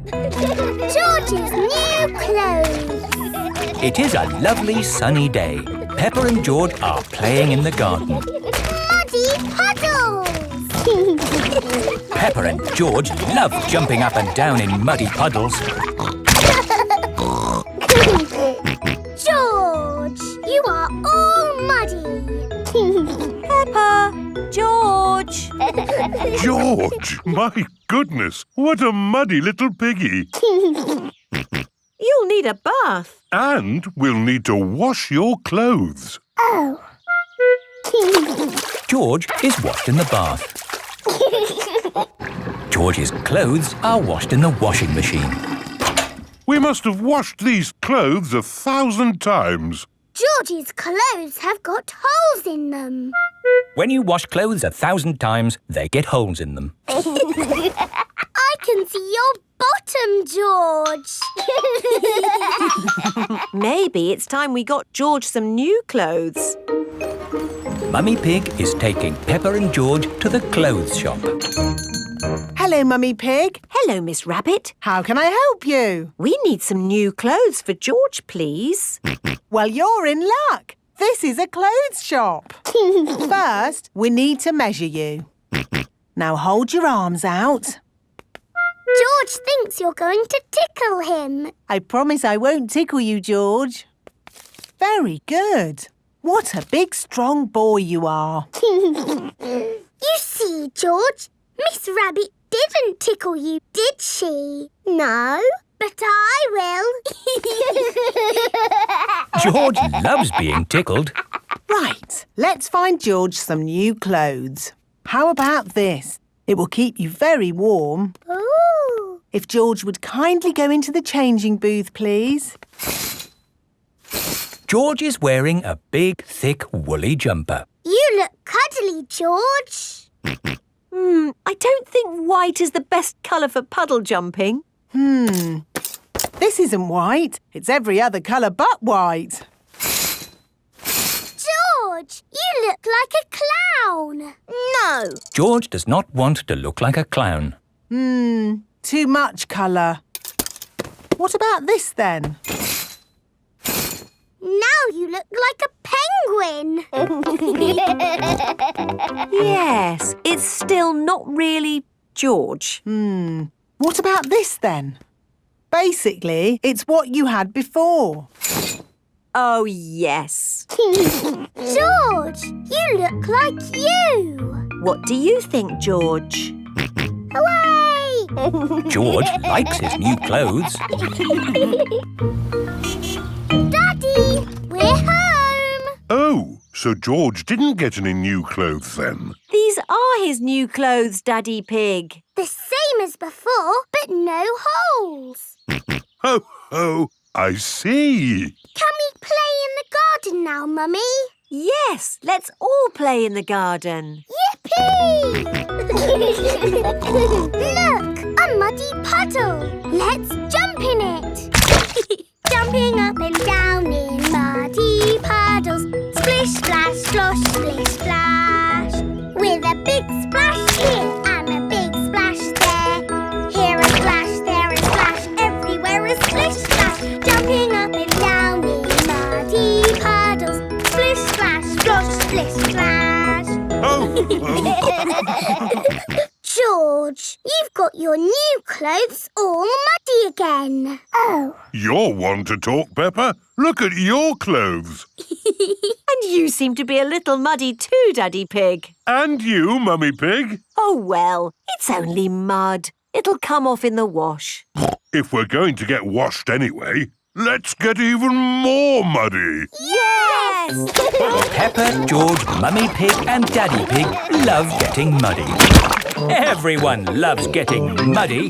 George's new clothes. It is a lovely sunny day. Peppa and George are playing in the garden. Muddy puddles. Peppa and George love jumping up and down in muddy puddles. George, you are all muddy. Peppa! George! George, my goodness, what a muddy little piggy. You'll need a bath. And we'll need to wash your clothes. Oh. George is washed in the bath. George's clothes are washed in the washing machine. We must have washed these clothes 1,000 times. George's clothes have got holes in them. When you wash clothes 1,000 times, they get holes in them. I can see your bottom, George. Maybe it's time we got George some new clothes. Mummy Pig is taking Peppa and George to the clothes shop. Hello, Mummy Pig. Hello, Miss Rabbit. How can I help you? We need some new clothes for George, please. Well, you're in luck. This is a clothes shop. First, we need to measure you. Now hold your arms out. George thinks you're going to tickle him. I promise I won't tickle you, George. Very good. What a big, strong boy you are. You see, George, Miss Rabbit didn't tickle you, did she? No, but I will. George loves being tickled. Right, let's find George some new clothes. How about this? It will keep you very warm. Ooh. If George would kindly go into the changing booth, please. George is wearing a big, thick, woolly jumper. You look cuddly, George. I don't think white is the best colour for puddle jumping. This isn't white. It's every other colour but white. George, you look like a clown. No. George does not want to look like a clown. Too much colour. What about this then? Now you look like a penguin. Yes, it's still not really George. What about this then? Basically, it's what you had before. Oh, yes. George, you look like you. What do you think, George? Hooray! George likes his new clothes. Daddy, we're home. Oh, so George didn't get any new clothes then? These are his new clothes, Daddy Pig. The same as before, but no holes. Ho, ho, I see. Can we play in the garden now, Mummy? Yes, let's all play in the garden. Yippee! Look, a muddy puddle. Let's jump in it. Jumping up and down in muddy puddles. Splish, splash, slosh, splish, splash. With a big splash here and a big splash there. Here a splash, there a splash, everywhere a splish, splash. Jumping up and down in muddy puddles. Splish, splash, slosh, splish, splash. Ho, ho. George, you've got your new clothes all muddy again. Oh. You're one to talk, Peppa. Look at your clothes. And you seem to be a little muddy too, Daddy Pig. And you, Mummy Pig. Oh, well, it's only mud. It'll come off in the wash. If we're going to get washed anyway, let's get even more muddy. Yes! Peppa, George, Mummy Pig and Daddy Pig love getting muddy. Everyone loves getting muddy.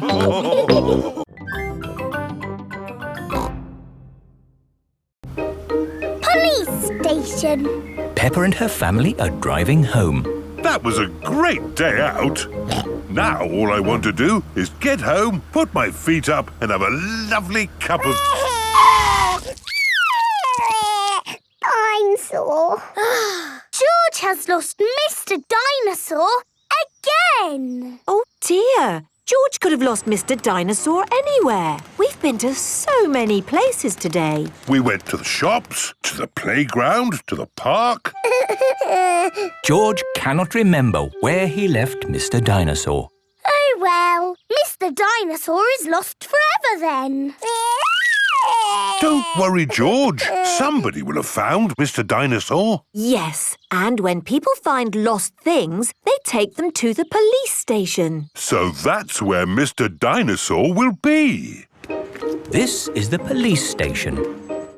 Police station. Peppa and her family are driving home. That was a great day out. Now all I want to do is get home, put my feet up and have a lovely cup of... I'm sore. George has lost Mr. Dinosaur again. Oh, dear. George could have lost Mr. Dinosaur anywhere. We've been to so many places today. We went to the shops, to the playground, to the park. George cannot remember where he left Mr. Dinosaur. Oh, well, Mr. Dinosaur is lost forever then. Don't worry, George. Somebody will have found Mr. Dinosaur. Yes, and when people find lost things, they take them to the police station. So that's where Mr. Dinosaur will be. This is the police station.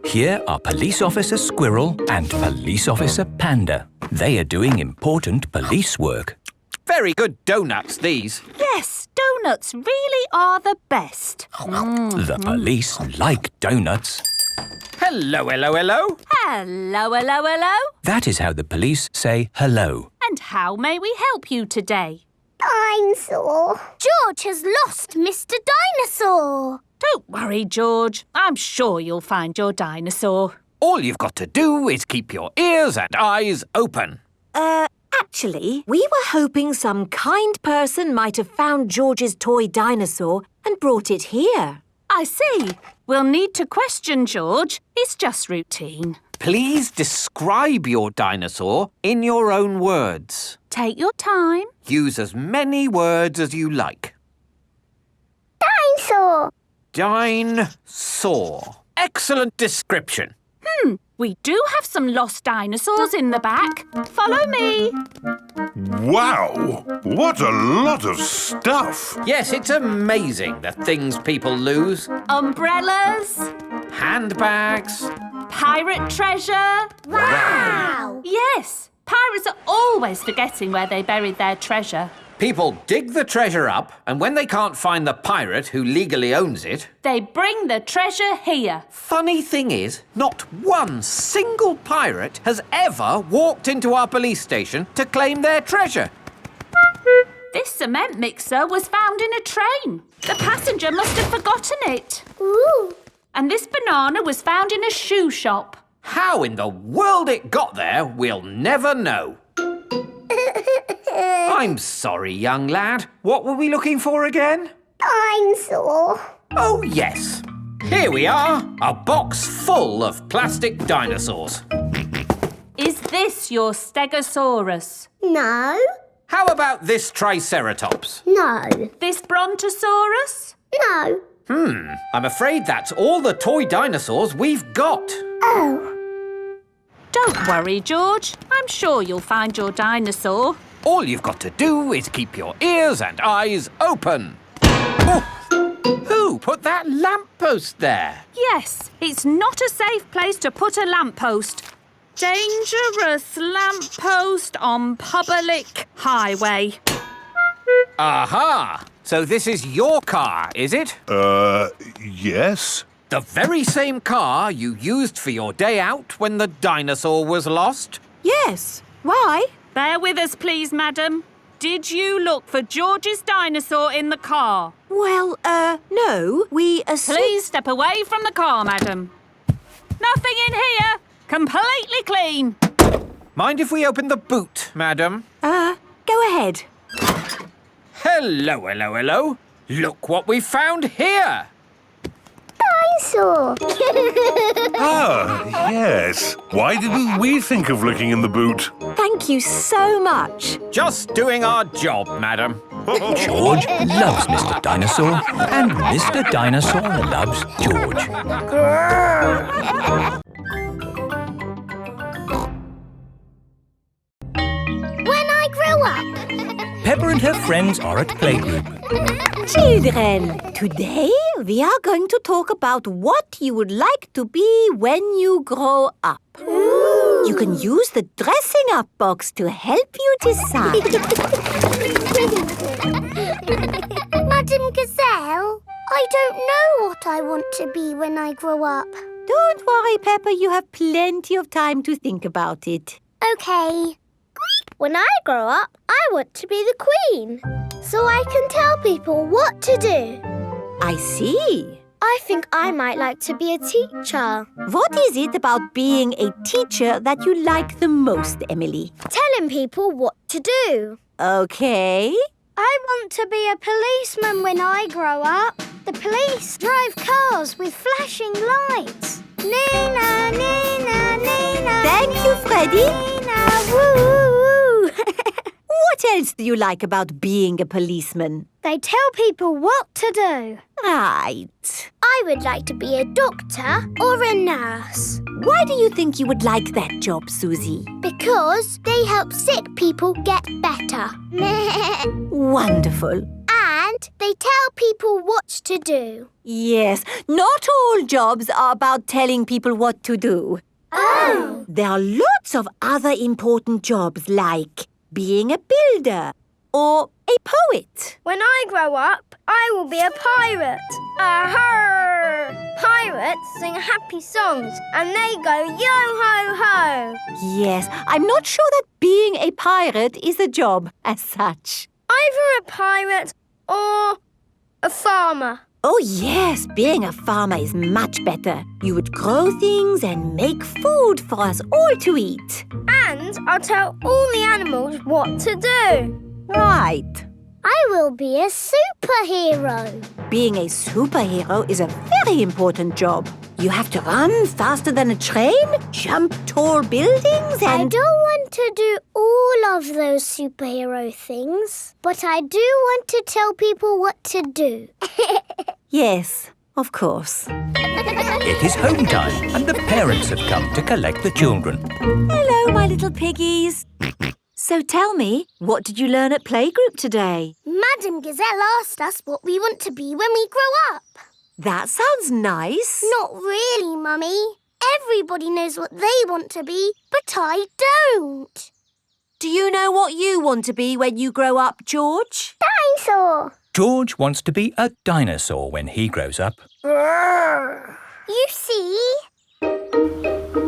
Here are Police Officer Squirrel and Police Officer Panda. They are doing important police work. Very good donuts, these. Yes, donuts really are the best. The police like donuts. Hello, hello, hello. Hello, hello, hello. That is how the police say hello. And how may we help you today? Dinosaur. George has lost Mr. Dinosaur. Don't worry, George. I'm sure you'll find your dinosaur. All you've got to do is keep your ears and eyes open. Actually, we were hoping some kind person might have found George's toy dinosaur and brought it here. I see. We'll need to question George. It's just routine. Please describe your dinosaur in your own words. Take your time. Use as many words as you like. Dinosaur. Dinosaur. Excellent description. We do have some lost dinosaurs in the back. Follow me. Wow! What a lot of stuff! Yes, it's amazing the things people lose. Umbrellas. Handbags. Pirate treasure. Wow! Yes, pirates are always forgetting where they buried their treasure. People dig the treasure up, and when they can't find the pirate who legally owns it, They bring the treasure here. funny thing is, not one single pirate has ever walked into our police station to claim their treasure. This cement mixer was found in a train. The passenger must have forgotten it. Ooh. And this banana was found in a shoe shop. How in the world it got there, we'll never know. I'm sorry, young lad. What were we looking for again? Dinosaur. Oh, yes. Here we are, a box full of plastic dinosaurs. Is this your Stegosaurus? No. How about this Triceratops? No. This Brontosaurus? No. I'm afraid that's all the toy dinosaurs we've got. Oh. Don't worry, George. I'm sure you'll find your dinosaur. All you've got to do is keep your ears and eyes open. Oh, who put that lamppost there? Yes, it's not a safe place to put a lamppost. Dangerous lamppost on public highway. Aha! So this is your car, is it? Yes? The very same car you used for your day out when the dinosaur was lost? Yes. Why? Bear with us, please, madam. Did you look for George's dinosaur in the car? Well, no. We Please step away from the car, madam. Nothing in here. Completely clean. Mind if we open the boot, madam? Go ahead. Hello, hello, hello. Look what we found here. Dinosaur. Ah, yes. Why didn't we think of looking in the boot? Thank you so much. Just doing our job, madam. George loves Mr. Dinosaur and Mr. Dinosaur loves George. When I grow up. Peppa and her friends are at playgroup. Children, today we are going to talk about what you would like to be when you grow up. You can use the dressing up box to help you decide. Madam Gazelle, I don't know what I want to be when I grow up. Don't worry, Peppa, you have plenty of time to think about it. Okay. When I grow up, I want to be the Queen, so I can tell people what to do. I see. I think I might like to be a teacher. What is it about being a teacher that you like the most, Emily? Telling people what to do. Okay. I want to be a policeman when I grow up. The police drive cars with flashing lights. Nina, Nina, Nina. Thank you, Freddie. Nina, woo. What else do you like about being a policeman? They tell people what to do. Right. I would like to be a doctor or a nurse Why do you think you would like that job, Susie? because they help sick people get better. Wonderful. And they tell people what to do. Yes, not all jobs are about telling people what to do. Oh! There are lots of other important jobs like being a builder or a poet. When I grow up, I will be a pirate. Aha! Pirates sing happy songs and they go yo-ho-ho. Yes, I'm not sure that being a pirate is a job as such. Either a pirate or a farmer. Oh yes, being a farmer is much better. You would grow things and make food for us all to eat. And I'll tell all the animals what to do. Right. I will be a superhero. Being a superhero is a very important job. You have to run faster than a train, jump tall buildings I and... don't want to do all of those superhero things, but I do want to tell people what to do. Yes, of course. It is home time and the parents have come to collect the children. Hello, my little piggies. So tell me, what did you learn at playgroup today? Madam Gazelle asked us what we want to be when we grow up. That sounds nice. Not really, Mummy. Everybody knows what they want to be, but I don't. Do you know what you want to be when you grow up, George? Dinosaur. George wants to be a dinosaur when he grows up. You see?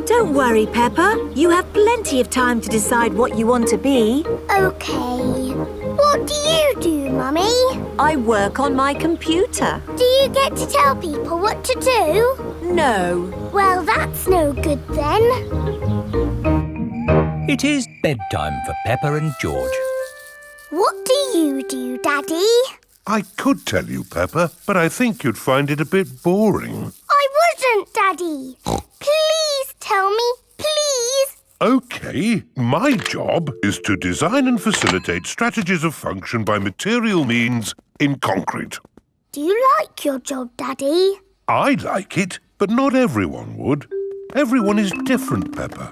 Don't worry, Peppa. You have plenty of time to decide what you want to be. OK. What do you do, Mummy? I work on my computer. Do you get to tell people what to do? No. Well, that's no good then. It is bedtime for Peppa and George. What do you do, Daddy? I could tell you, Peppa, but I think you'd find it a bit boring. I wouldn't, Daddy. Please tell me, please. OK, my job is to design and facilitate strategies of function by material means in concrete. Do you like your job, Daddy? I like it, but not everyone would. Everyone is different, Peppa.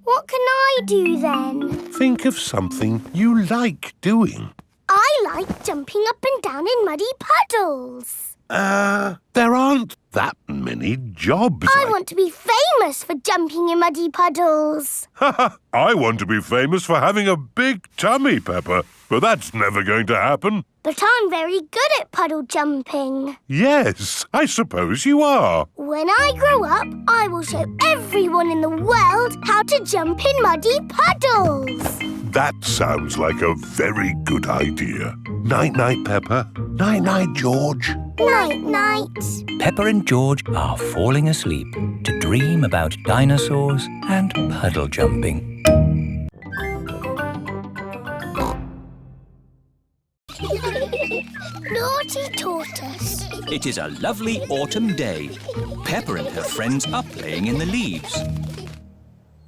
What can I do then? Think of something you like doing. I like jumping up and down in muddy puddles. There aren't that many jobs. I want to be famous for jumping in muddy puddles. I want to be famous for having a big tummy, Peppa, but that's never going to happen. But I'm very good at puddle jumping. Yes, I suppose you are. When I grow up, I will show everyone in the world how to jump in muddy puddles. That sounds like a very good idea. Night-night, Peppa. Night-night, George. Night-night. Peppa and George are falling asleep to dream about dinosaurs and puddle jumping. Naughty tortoise. It is a lovely autumn day. Peppa and her friends are playing in the leaves.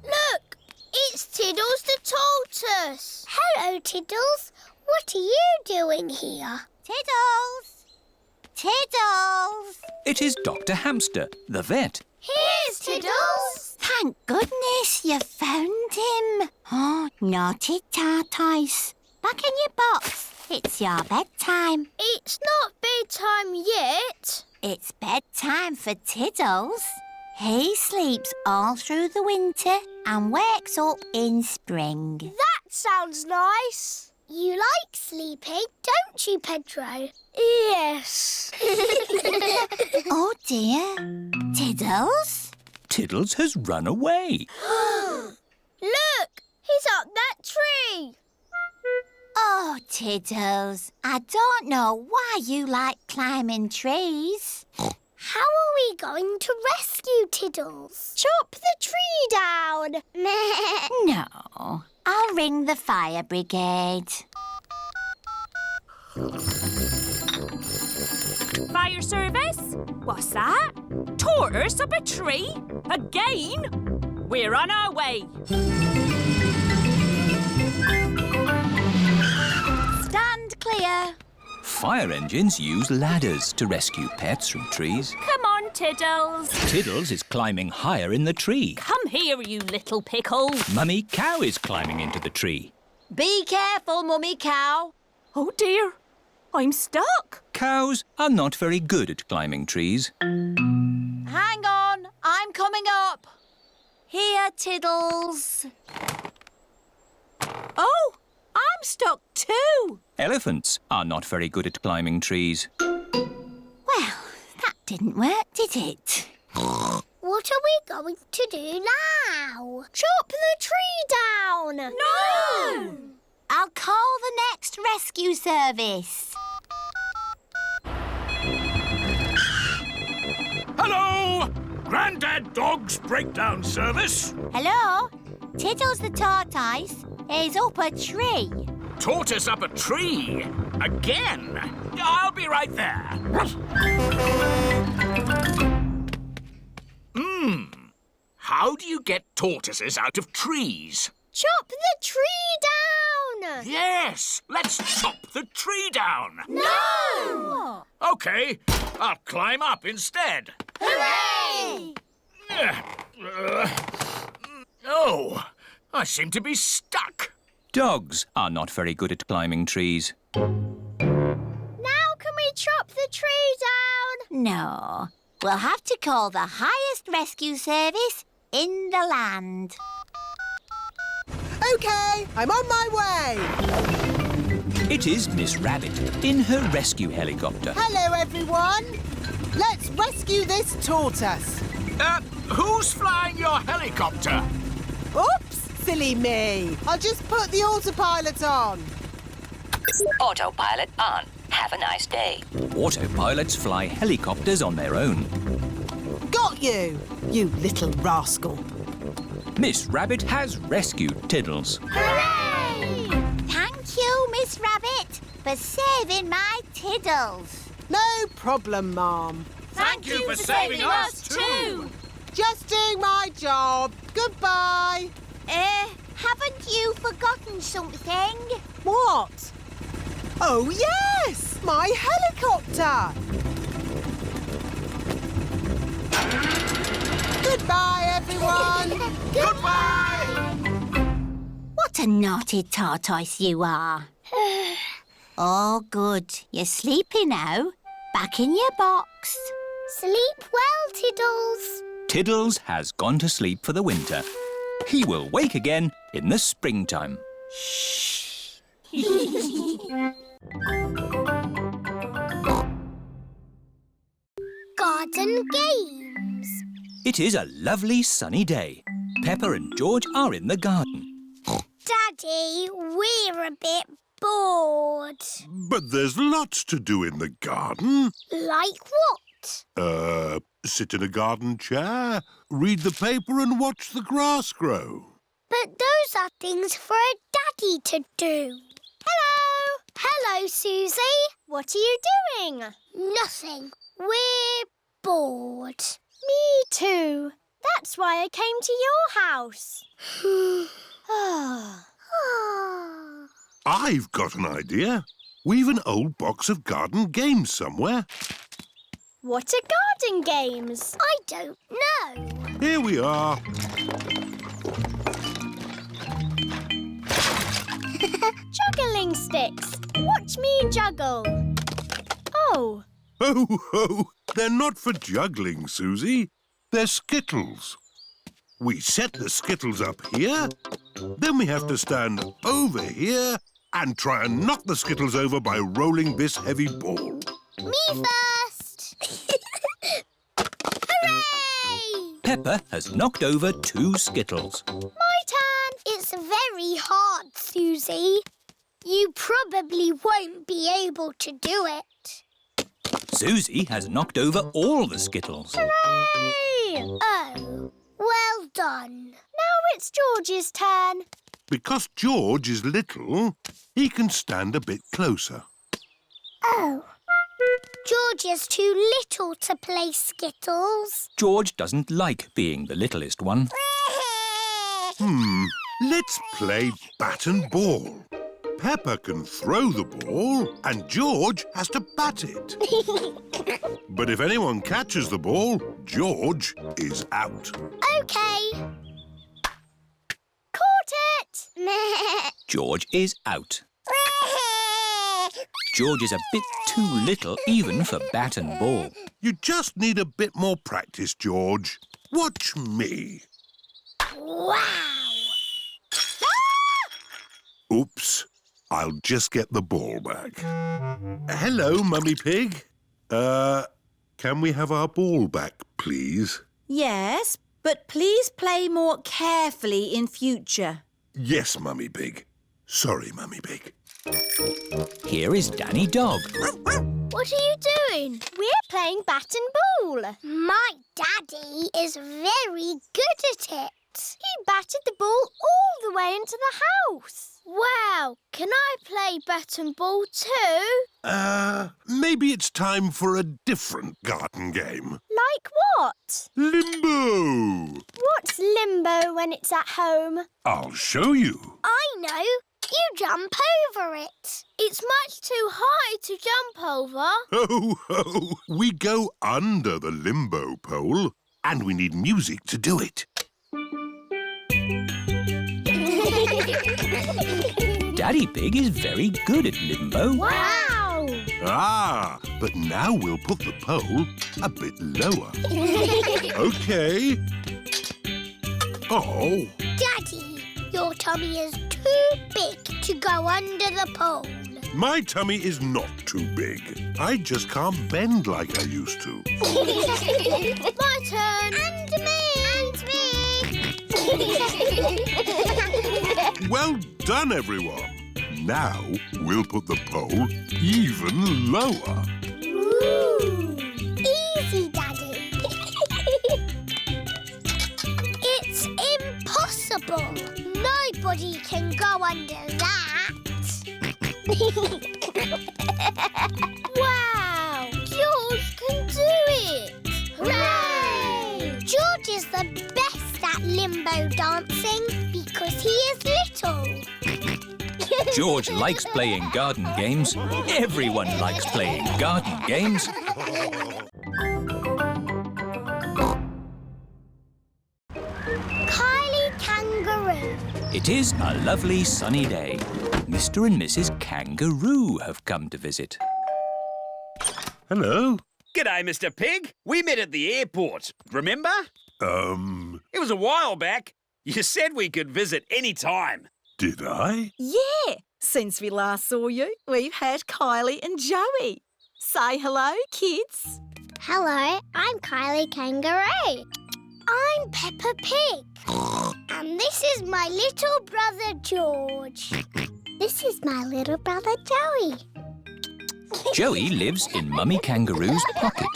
Look, it's Tiddles the tortoise. Hello, Tiddles. What are you doing here? Tiddles! Tiddles! It is Dr. Hamster, the vet. Here's Tiddles. Thank goodness you found him. Oh, naughty tortoise. Back in your box. It's your bedtime. It's not bedtime yet. It's bedtime for Tiddles. He sleeps all through the winter and wakes up in spring. That sounds nice. You like sleeping, don't you, Pedro? Yes. Oh dear. Tiddles? Tiddles has run away. Look, he's up that tree. Oh, Tiddles, I don't know why you like climbing trees. How are we going to rescue Tiddles? Chop the tree down. No, I'll ring the fire brigade. Fire service? What's that? Tortoise up a tree? Again? We're on our way. Stand clear. Fire engines use ladders to rescue pets from trees. Come on, Tiddles. Tiddles is climbing higher in the tree. Come here, you little pickle. Mummy Cow is climbing into the tree. Be careful, Mummy Cow. Oh, dear. I'm stuck. Cows are not very good at climbing trees. Hang on, I'm coming up. Here, Tiddles. Oh, I'm stuck too. Elephants are not very good at climbing trees. Well, that didn't work, did it? What are we going to do now? Chop the tree down! No! I'll call the next rescue service. Hello! Grandad Dog's Breakdown Service. Hello? Tiddles the tortoise is up a tree. Tortoise up a tree. Again. I'll be right there. How do you get tortoises out of trees? Chop the tree down! Yes, let's chop the tree down. No! OK, I'll climb up instead. Hooray! Oh, I seem to be stuck. Dogs are not very good at climbing trees. Now can we chop the tree down? No, we'll have to call the highest rescue service in the land. OK, I'm on my way. It is Miss Rabbit in her rescue helicopter. Hello, everyone. Let's rescue this tortoise. Who's flying your helicopter? Oops, silly me. I'll just put the autopilot on. Autopilot on. Have a nice day. Autopilots fly helicopters on their own. Got you, you little rascal. Miss Rabbit has rescued Tiddles. Hooray! Thank you, Miss Rabbit, for saving my Tiddles. No problem, Ma'am. Thank you for saving us too. Just doing my job. Goodbye. Haven't you forgotten something? What? Oh, yes! My helicopter! Goodbye, everyone! Goodbye! What a naughty tortoise you are. Oh, good. You're sleepy now. Back in your box. Sleep well, Tiddles. Tiddles has gone to sleep for the winter. He will wake again in the springtime. Garden games. It is a lovely sunny day. Peppa and George are in the garden. Daddy, we're a bit bored. But there's lots to do in the garden. Like what? Sit in a garden chair, read the paper and watch the grass grow. But those are things for a daddy to do. Hello! Hello, Susie. What are you doing? Nothing. We're bored. Me too. That's why I came to your house. I've got an idea. We've an old box of garden games somewhere. What are garden games? I don't know. Here we are. Juggling sticks. Watch me juggle. Oh. Ho, ho! They're not for juggling, Susie. They're skittles. We set the skittles up here, then we have to stand over here and try and knock the skittles over by rolling this heavy ball. Me first. Hooray! Peppa has knocked over 2 skittles. My turn. It's very hard, Susie. You probably won't be able to do it. Susie has knocked over all the skittles. Hooray! Oh, well done. Now it's George's turn. Because George is little, he can stand a bit closer. George is too little to play Skittles. George doesn't like being the littlest one. Let's play bat and ball. Peppa can throw the ball and George has to bat it. But if anyone catches the ball, George is out. OK. Caught it! George is out. George is a bit too little even for bat and ball. You just need a bit more practice, George. Watch me. Wow! Oops. I'll just get the ball back. Hello, Mummy Pig. Can we have our ball back, please? Yes, but please play more carefully in future. Yes, Mummy Pig. Sorry, Mummy Pig. Here is Danny Dog. What are you doing? We're playing bat and ball. My daddy is very good at it. He batted the ball all the way into the house. Wow, can I play bat and ball too? Maybe it's time for a different garden game. Like what? Limbo! What's limbo when it's at home? I'll show you. I know. You jump over it. It's much too high to jump over. Ho, ho! We go under the limbo pole and we need music to do it. Daddy Pig is very good at limbo. Wow! But now we'll put the pole a bit lower. OK. Oh. Daddy, your tummy is too big to go under the pole. My tummy is not too big. I just can't bend like I used to. My turn. And me. Well done, everyone. Now we'll put the pole even lower. Ooh. Easy, Daddy. It's impossible. Nobody can go under that. Wow! George can do it! Hooray! George is the best at limbo dancing because he is little. George likes playing garden games. Everyone likes playing garden games. Kylie Kangaroo. It is a lovely sunny day. Mr. and Mrs. Kangaroo have come to visit. Hello. G'day, Mr. Pig. We met at the airport. Remember? It was a while back. You said we could visit any time. Did I? Yeah, since we last saw you, we've had Kylie and Joey. Say hello, kids. Hello, I'm Kylie Kangaroo. I'm Peppa Pig. And this is my little brother George. This is my little brother Joey. Joey lives in Mummy Kangaroo's pocket.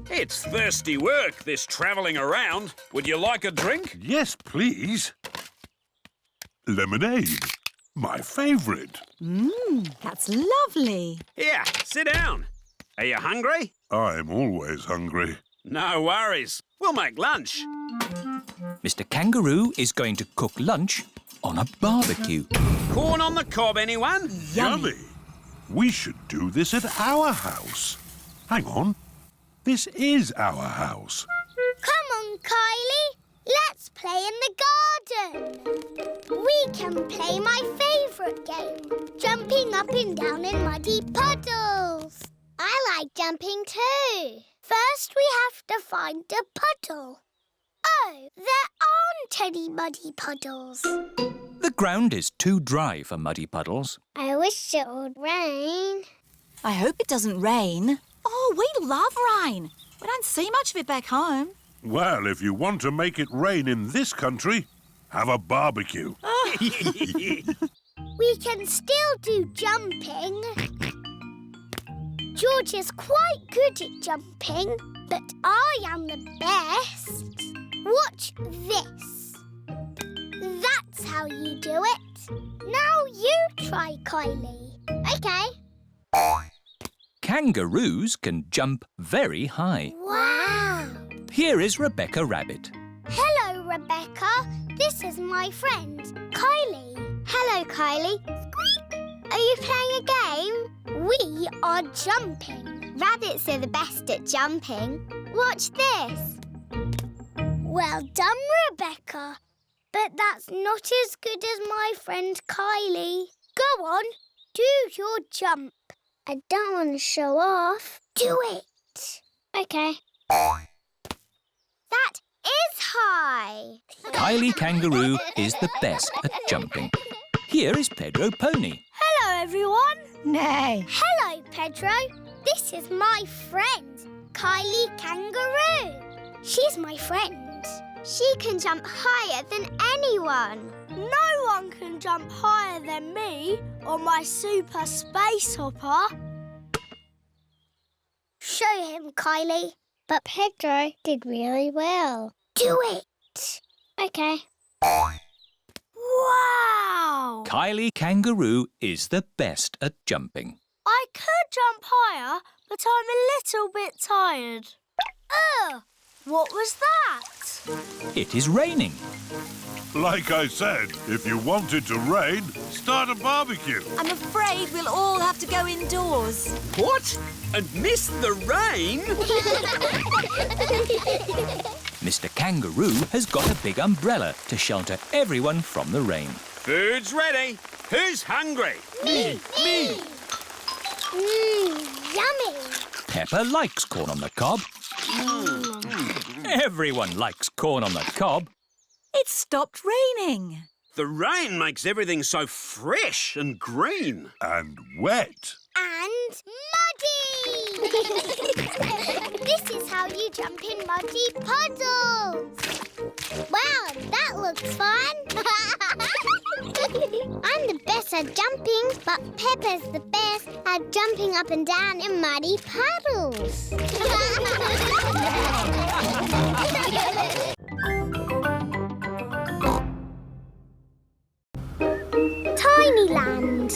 It's thirsty work, this travelling around. Would you like a drink? Yes, please. Lemonade. My favourite. That's lovely. Here, sit down. Are you hungry? I'm always hungry. No worries. We'll make lunch. Mr. Kangaroo is going to cook lunch on a barbecue. Corn on the cob, anyone? Yummy. We should do this at our house. Hang on. This is our house. Come on, Kylie. Let's play in the garden. We can play my favourite game, jumping up and down in muddy puddles. I like jumping too. First, we have to find a puddle. Oh, there aren't any muddy puddles. The ground is too dry for muddy puddles. I wish it would rain. I hope it doesn't rain. Oh, we love rain. We don't see much of it back home. Well, if you want to make it rain in this country, have a barbecue. We can still do jumping. George is quite good at jumping, but I am the best. Watch this. That's how you do it. Now you try, Kylie. OK. kangaroos can jump very high. Wow! Here is Rebecca Rabbit. Hello, Rebecca. This is my friend, Kylie. Hello, Kylie. Squeak! Are you playing a game? We are jumping. Rabbits are the best at jumping. Watch this. Well done, Rebecca. But that's not as good as my friend Kylie. Go on, do your jump. I don't want to show off. Do it. OK. That is high. Kylie Kangaroo is the best at jumping. Here is Pedro Pony. Hello, everyone. Nay. Hello, Pedro. This is my friend, Kylie Kangaroo. She's my friend. She can jump higher than anyone. No one can jump higher than me or my super space hopper. Show him, Kylie. But Pedro did really well. Do it. OK. Wow! Kylie Kangaroo is the best at jumping. I could jump higher, but I'm a little bit tired. Ugh! What was that? It is raining. Like I said, if you want it to rain, start a barbecue. I'm afraid we'll all have to go indoors. What? And miss the rain? Mr. Kangaroo has got a big umbrella to shelter everyone from the rain. Food's ready. Who's hungry? Me! Yummy! Peppa likes corn on the cob. Everyone likes corn on the cob. It stopped raining. The rain makes everything so fresh and green. And wet. And muddy! This is how you jump in muddy puddles. Wow, that looks fun. I'm the best at jumping, but Peppa's the best at jumping up and down in muddy puddles. Tinyland.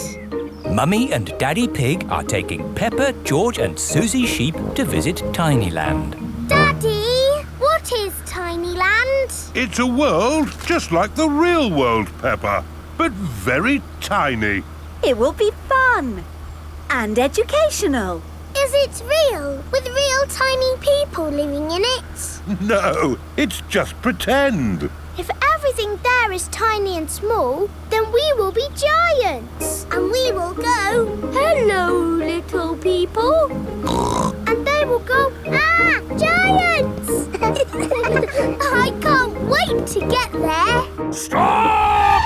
Mummy and Daddy Pig are taking Peppa, George and Susie Sheep to visit Tinyland. Daddy, what is Tinyland? It's a world just like the real world, Peppa, but very tiny. It will be fun and educational. Is it real, with real tiny people living in it? No, it's just pretend. If everything there is tiny and small, then we will be giants. And we will go, hello, little people. And they will go, ah, giants! I can't wait to get there. Stop!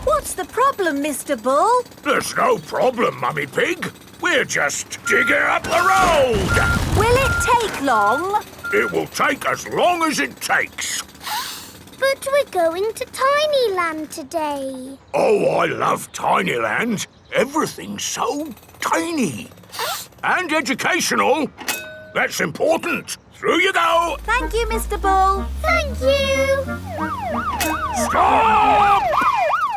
What's the problem, Mr. Bull? There's no problem, Mummy Pig. We're just digging up the road. Will it take long? It will take as long as it takes. But we're going to Tinyland today. Oh, I love Tinyland. Everything's so tiny. And educational. That's important. Through you go. Thank you, Mr. Bull. Thank you. Stop!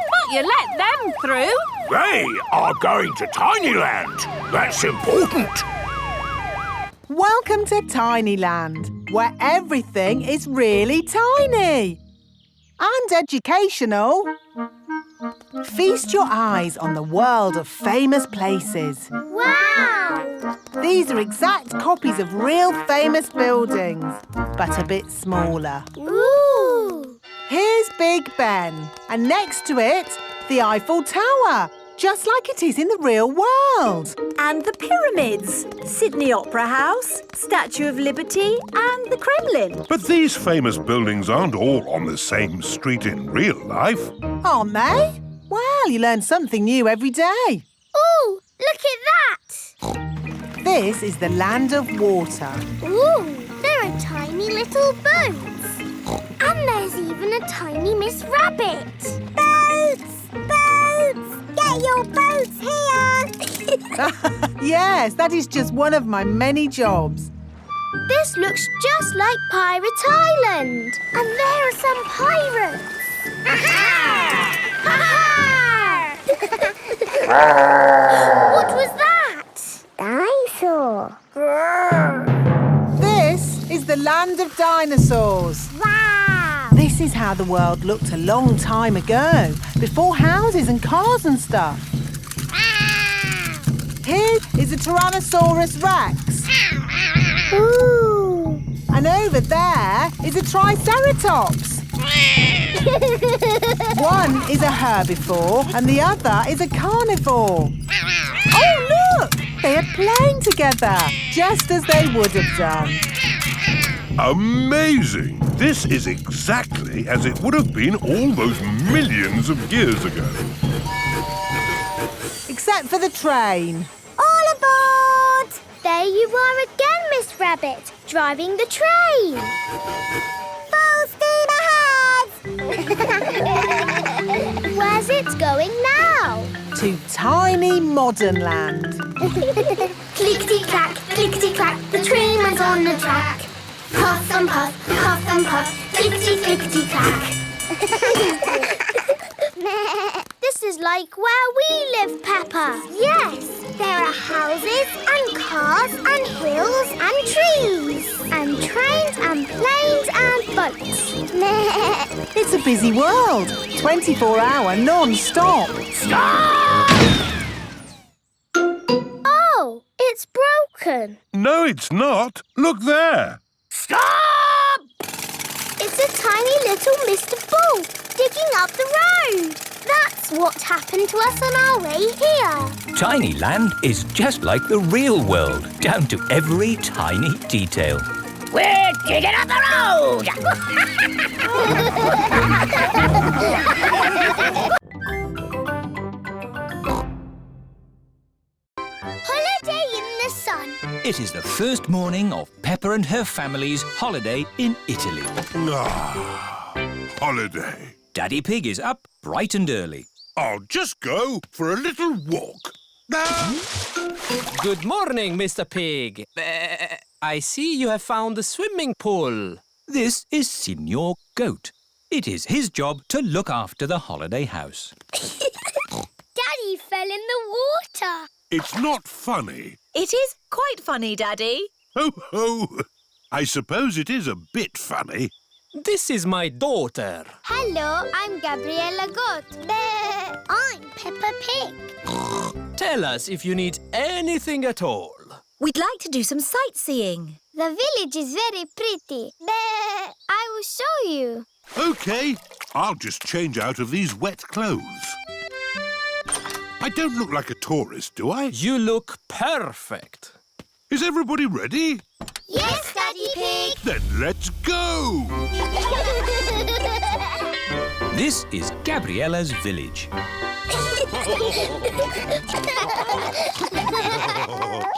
But you let them through. They are going to Tinyland. That's important. Welcome to Tinyland, where everything is really tiny. And educational. Feast your eyes on the world of famous places. Wow! These are exact copies of real famous buildings, but a bit smaller. Ooh! Here's Big Ben, and next to it, the Eiffel Tower, just like it is in the real world. And the pyramids, Sydney Opera House, Statue of Liberty and the Kremlin. But these famous buildings aren't all on the same street in real life. Aren't they? Well, you learn something new every day. Ooh, look at that! This is the land of water. Ooh, there are tiny little boats. And there's even a tiny Miss Rabbit. Boats! Boats! Get your boats here! Yes, that is just one of my many jobs. This looks just like Pirate Island. And there are some pirates. What was that? Dinosaurs. dinosaurs. Wow! This is how the world looked a long time ago, before houses and cars and stuff. Here is a Tyrannosaurus Rex. Ooh! And over there is a Triceratops. One is a herbivore and the other is a carnivore. Oh, look! They are playing together, just as they would have done. Amazing! This is exactly as it would have been all those millions of years ago. Except for the train. All aboard! There you are again, Miss Rabbit, driving the train. Full steam ahead! Where's it going now? To tiny modern land. Clickety-clack, clickety-clack, the train went on the track. Puff and puff, clickety-clickety-clack. This is like where we live, Peppa. Yes, there are houses and cars and hills and trees and trains and planes and boats. It's a busy world. 24-hour non-stop. Oh, it's broken. No, it's not. Look there. Stop! It's a tiny little Mr. Bull digging up the road. That's what happened to us on our way here. Tiny Land is just like the real world, down to every tiny detail. We're digging up the road! Holiday in the sun. It is the first morning of Peppa and her family's holiday in Italy. Ah, holiday. Daddy Pig is up bright and early. I'll just go for a little walk. Good morning, Mr. Pig. I see you have found a swimming pool. This is Signor Goat. It is his job to look after the holiday house. Daddy fell in the water. It's not funny. It is quite funny, Daddy. Ho, ho! I suppose it is a bit funny. This is my daughter. Hello, I'm Gabriella Goat. I'm Peppa Pig. Tell us if you need anything at all. We'd like to do some sightseeing. The village is very pretty. I will show you. OK, I'll just change out of these wet clothes. I don't look like a tourist, do I? You look perfect. Is everybody ready? Yes, Daddy Pig. Then let's go! This is Gabriella's village.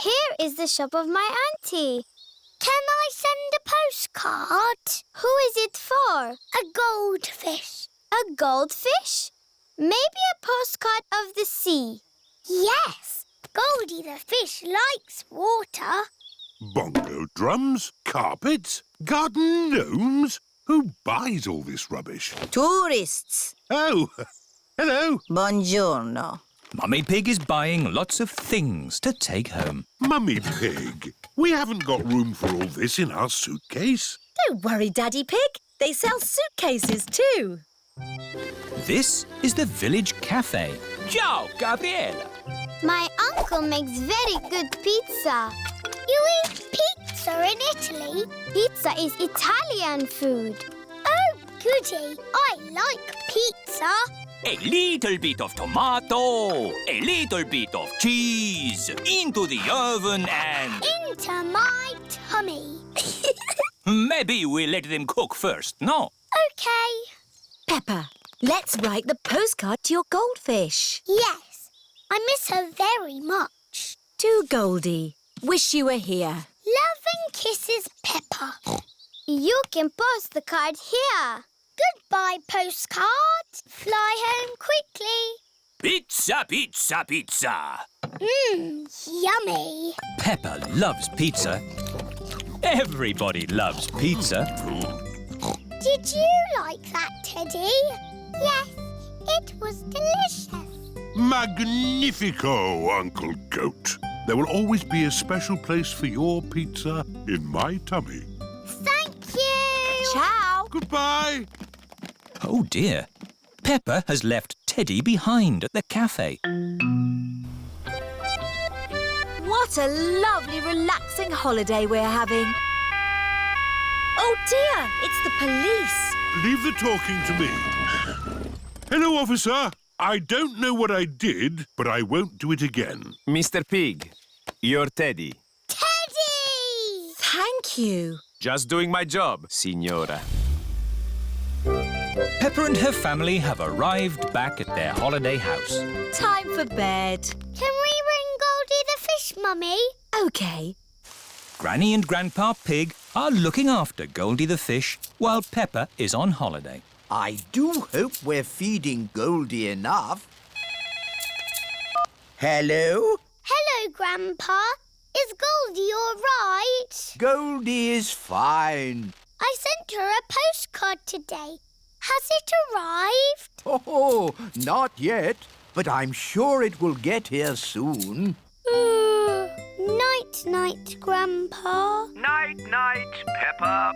Here is the shop of my auntie. Can I send a postcard? Who is it for? A goldfish. A goldfish? Maybe a postcard of the sea. Yes, Goldie the fish likes water. Bongo drums, carpets, garden gnomes. Who buys all this rubbish? Tourists. Oh, hello. Buongiorno. Mummy Pig is buying lots of things to take home. Mummy Pig, we haven't got room for all this in our suitcase. Don't worry, Daddy Pig. They sell suitcases too. This is the village cafe. Ciao, Gabriella. My uncle makes very good pizza. You eat pizza in Italy? Pizza is Italian food. Oh, goody. I like pizza. A little bit of tomato, a little bit of cheese, into the oven and... Into my tummy. Maybe we'll let them cook first, no? OK. Peppa, let's write the postcard to your goldfish. Yes. I miss her very much. To Goldie. Wish you were here. Love and kisses, Peppa. You can post the card here. Goodbye, postcard. Fly home quickly. Pizza, pizza, pizza. Yummy. Peppa loves pizza. Everybody loves pizza. Did you like that, Teddy? Yes, it was delicious. Magnifico, Uncle Goat. There will always be a special place for your pizza in my tummy. Thank you. Ciao. Goodbye. Oh dear. Peppa has left Teddy behind at the cafe. What a lovely, relaxing holiday we're having. Oh dear, it's the police. Leave the talking to me. Hello, officer. I don't know what I did, but I won't do it again. Mr. Pig, you're Teddy. Teddy! Thank you. Just doing my job, Signora. Peppa and her family have arrived back at their holiday house. Time for bed. Can we ring Goldie the fish, Mummy? Okay. Granny and Grandpa Pig are looking after Goldie the fish while Peppa is on holiday. I do hope we're feeding Goldie enough. Hello? Hello, Grandpa. Is Goldie all right? Goldie is fine. I sent her a postcard today. Has it arrived? Oh, not yet, but I'm sure it will get here soon. Night-night, Grandpa. Night-night, Peppa.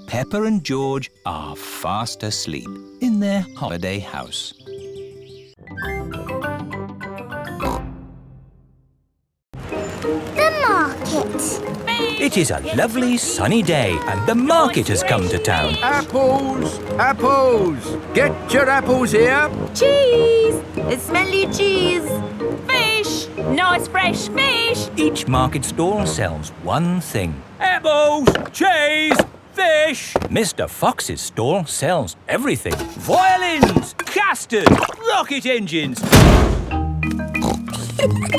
Peppa and George are fast asleep in their holiday house. The market. It is a lovely sunny day and the market has come to town. Apples! Apples! Get your apples here. Cheese! Smelly cheese! Fish! Nice fresh fish! Each market stall sells one thing. Apples, cheese, fish. Mr. Fox's stall sells everything. Violins, custard, rocket engines.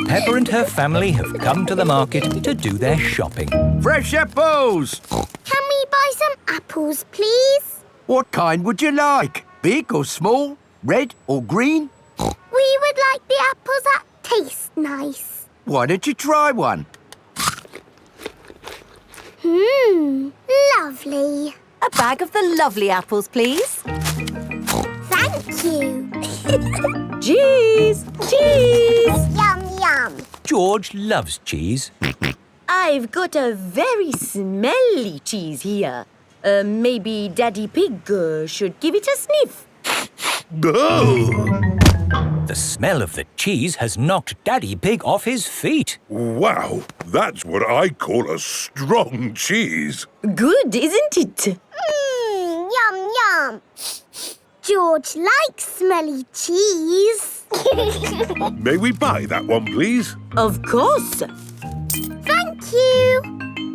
Peppa and her family have come to the market to do their shopping. Fresh apples! Can we buy some apples, please? What kind would you like? Big or small? Red or green? We would like the apples that taste nice. Why don't you try one? Lovely. A bag of the lovely apples, please. Thank you. Cheese! Cheese! Yum, yum. George loves cheese. I've got a very smelly cheese here. Maybe Daddy Pig should give it a sniff. Oh! The smell of the cheese has knocked Daddy Pig off his feet. Wow, that's what I call a strong cheese. Good, isn't it? Yum, yum. George likes smelly cheese. May we buy that one, please? Of course. Thank you.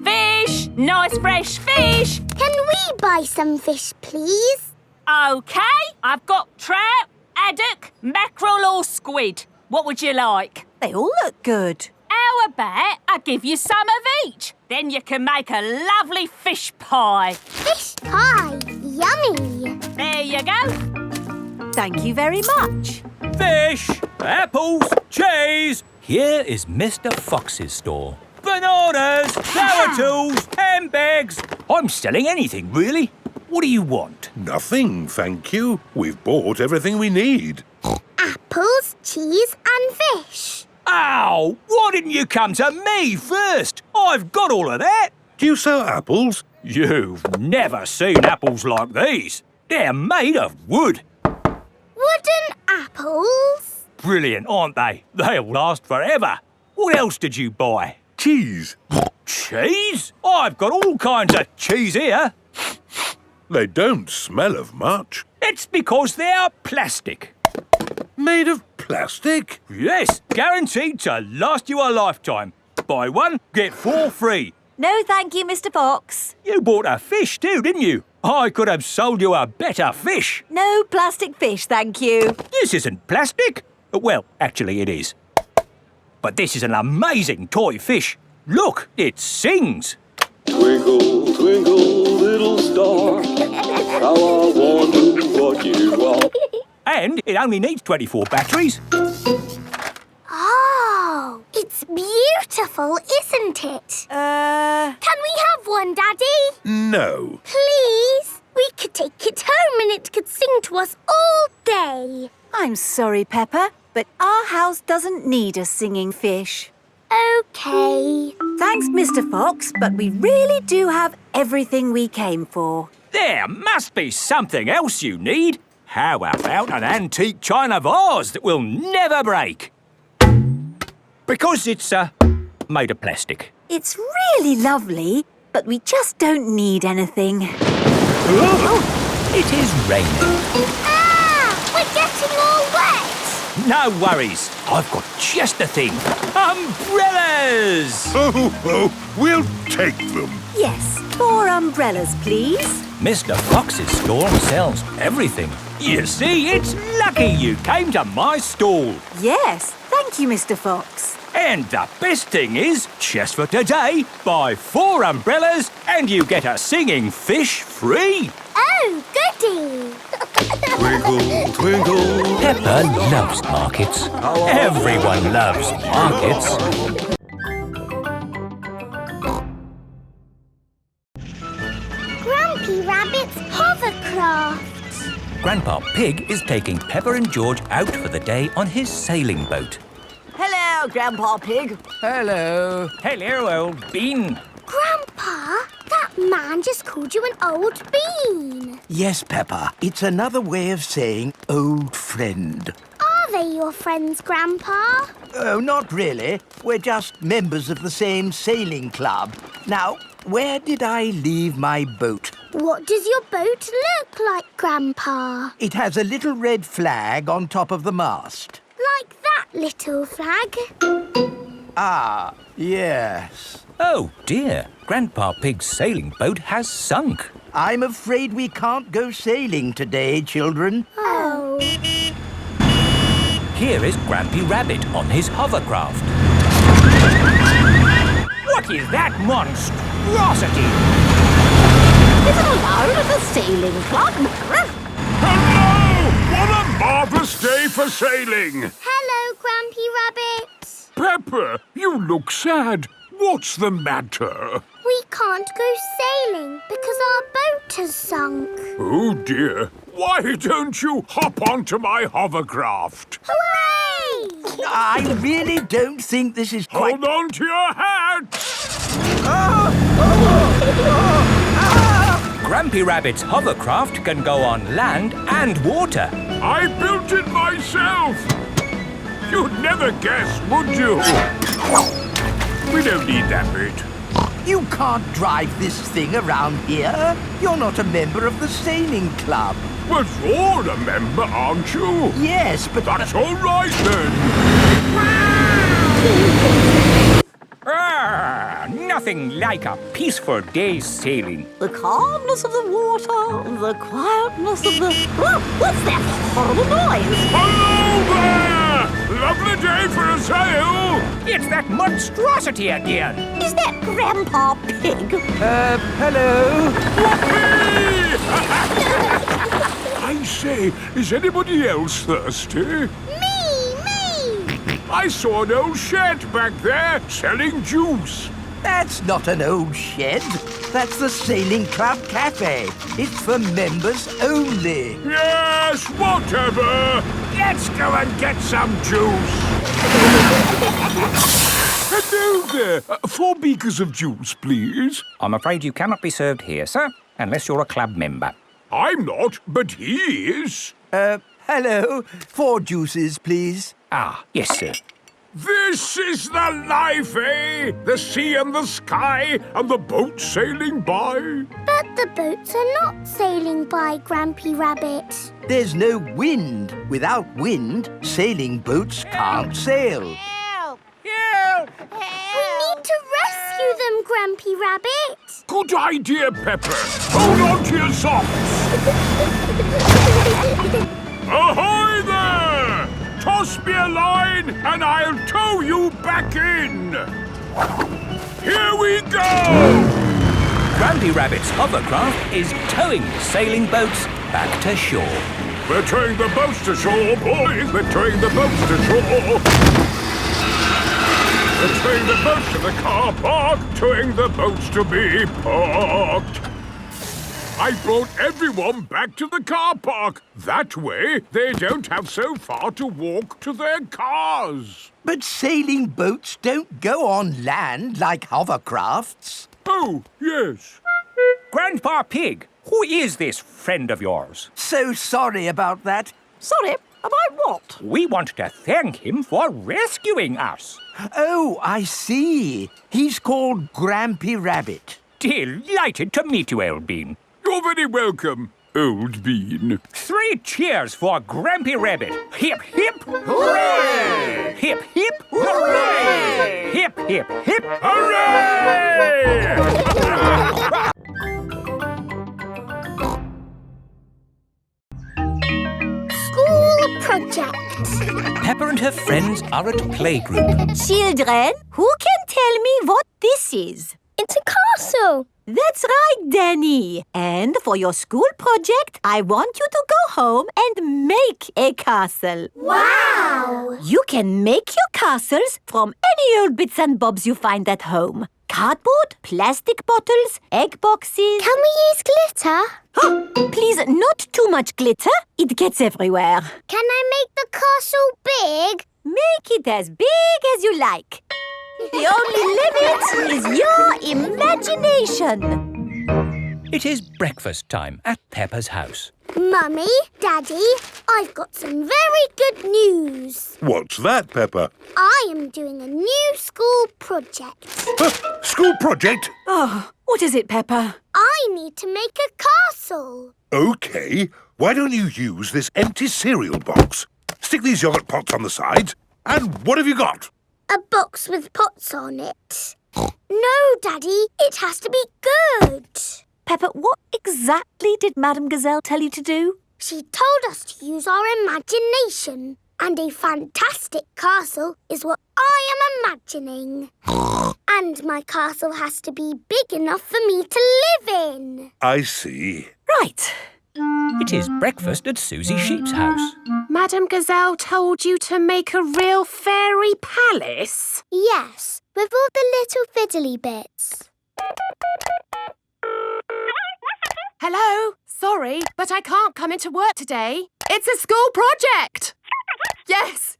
Fish! Nice fresh fish! Can we buy some fish, please? OK, I've got trout, haddock, mackerel or squid. What would you like? They all look good. How about I give you some of each? Then you can make a lovely fish pie. Fish pie. Yummy. There you go. Thank you very much. Fish, apples, cheese. Here is Mr. Fox's store. Bananas, flower tools, handbags. I'm selling anything, really. What do you want? Nothing, thank you. We've bought everything we need. Apples, cheese and fish. Ow! Why didn't you come to me first? I've got all of that. Do you sell apples? You've never seen apples like these. They're made of wood. Wooden apples. Brilliant, aren't they? They'll last forever. What else did you buy? Cheese. Cheese? I've got all kinds of cheese here. They don't smell of much. It's because they're plastic. Made of plastic? Yes, guaranteed to last you a lifetime. Buy one, get 4 free. No, thank you, Mr. Fox. You bought a fish too, didn't you? I could have sold you a better fish. No plastic fish, thank you. This isn't plastic. Well, actually it is. But this is an amazing toy fish. Look, it sings. Twinkle, twinkle, little star, how I wonder what you are. And it only needs 24 batteries. Oh, it's beautiful, isn't it? Can we have one, Daddy? No. Please? We could take it home and it could sing to us all day. I'm sorry, Peppa, but our house doesn't need a singing fish. OK. Thanks, Mr. Fox, but we really do have everything we came for. There must be something else you need. How about an antique china vase that will never break? Because it's made of plastic. It's really lovely, but we just don't need anything. It is raining. Ah! We're getting all wet! No worries. I've got just the thing. Umbrellas! Oh, we'll take them. Yes, 4 umbrellas, please. Mr. Fox's store sells everything. You see, it's lucky you came to my stall. Yes, thank you, Mr. Fox. And the best thing is, just for today, buy 4 umbrellas and you get a singing fish free. Oh, goody! Twinkle, twinkle. Peppa loves markets. Everyone loves markets. Grumpy Rabbit's hovercraft. Grandpa Pig is taking Peppa and George out for the day on his sailing boat. Hello, Grandpa Pig. Hello. Hello, old bean. Grandpa, that man just called you an old bean. Yes, Peppa. It's another way of saying old friend. Are they your friends, Grandpa? Oh, not really. We're just members of the same sailing club. Now, where did I leave my boat? What does your boat look like, Grandpa? It has a little red flag on top of the mast. Like that little flag? Ah, yes. Oh, dear. Grandpa Pig's sailing boat has sunk. I'm afraid we can't go sailing today, children. Oh. Here is Grampy Rabbit on his hovercraft. What is that monstrosity? Is it allowed at a sailing club? Hello! What a marvellous day for sailing! Hello, Grampy Rabbit. Peppa, you look sad. What's the matter? We can't go sailing because our boat has sunk. Oh, dear. Why don't you hop onto my hovercraft? Hooray! I really don't think this is quite... Hold on to your hat! Grampy Rabbit's hovercraft can go on land and water. I built it myself! You'd never guess, would you? We don't need that bit. You can't drive this thing around here. You're not a member of the sailing club. But you're a member, aren't you? Yes, but... That's all right, then. Nothing like a peaceful day's sailing. The calmness of the water, the quietness of the... Oh, what's that horrible noise? Hello there! Lovely day for a sail! It's that monstrosity again. Is that Grandpa Pig? Hello? I say, is anybody else thirsty? I saw an old shed back there selling juice. That's not an old shed. That's the Sailing Club Cafe. It's for members only. Yes, whatever. Let's go and get some juice. Hello there. 4 beakers of juice, please. I'm afraid you cannot be served here, sir, unless you're a club member. I'm not, but he is. Hello. 4 juices, please. Ah, yes, sir. This is the life, eh? The sea and the sky and the boat sailing by. But the boats are not sailing by, Grampy Rabbit. There's no wind. Without wind, sailing boats can't sail. Help! Help! We need to rescue them, Grampy Rabbit. Good idea, Peppa. Hold on to your socks. Ahoy there! Toss me a line and I'll tow you back in. Here we go! Grampy Rabbit's hovercraft is towing the sailing boats back to shore. We're towing the boats to shore, boys. We're towing the boats to shore. We're towing the boats to the car park, towing the boats to be parked. I brought everyone back to the car park. That way, they don't have so far to walk to their cars. But sailing boats don't go on land like hovercrafts. Oh, yes. Grandpa Pig, who is this friend of yours? So sorry about that. Sorry, about what? We want to thank him for rescuing us. Oh, I see. He's called Grampy Rabbit. Delighted to meet you, Old Bean. You're very welcome, Old Bean. 3 cheers for Grampy Rabbit. Hip, hip, hooray! Hip, hip, hooray! Hip, hip, hip, hooray! School project. Peppa and her friends are at playgroup. Children, who can tell me what this is? It's a castle. That's right, Danny. And for your school project, I want you to go home and make a castle. Wow! You can make your castles from any old bits and bobs you find at home. Cardboard, plastic bottles, egg boxes. Can we use glitter? Oh, please, not too much glitter. It gets everywhere. Can I make the castle big? Make it as big as you like. The only limit is your imagination. It is breakfast time at Peppa's house. Mummy, Daddy, I've got some very good news. What's that, Peppa? I am doing a new school project. School project? Oh, what is it, Peppa? I need to make a castle. OK. Why don't you use this empty cereal box? Stick these yogurt pots on the sides. And what have you got? A box with pots on it. No, Daddy, it has to be good. Peppa, what exactly did Madame Gazelle tell you to do? She told us to use our imagination. And a fantastic castle is what I am imagining. And my castle has to be big enough for me to live in. I see. Right. It is breakfast at Susie Sheep's house. Madame Gazelle told you to make a real fairy palace? Yes, with all the little fiddly bits. Hello? Sorry, but I can't come into work today. It's a school project. Yes.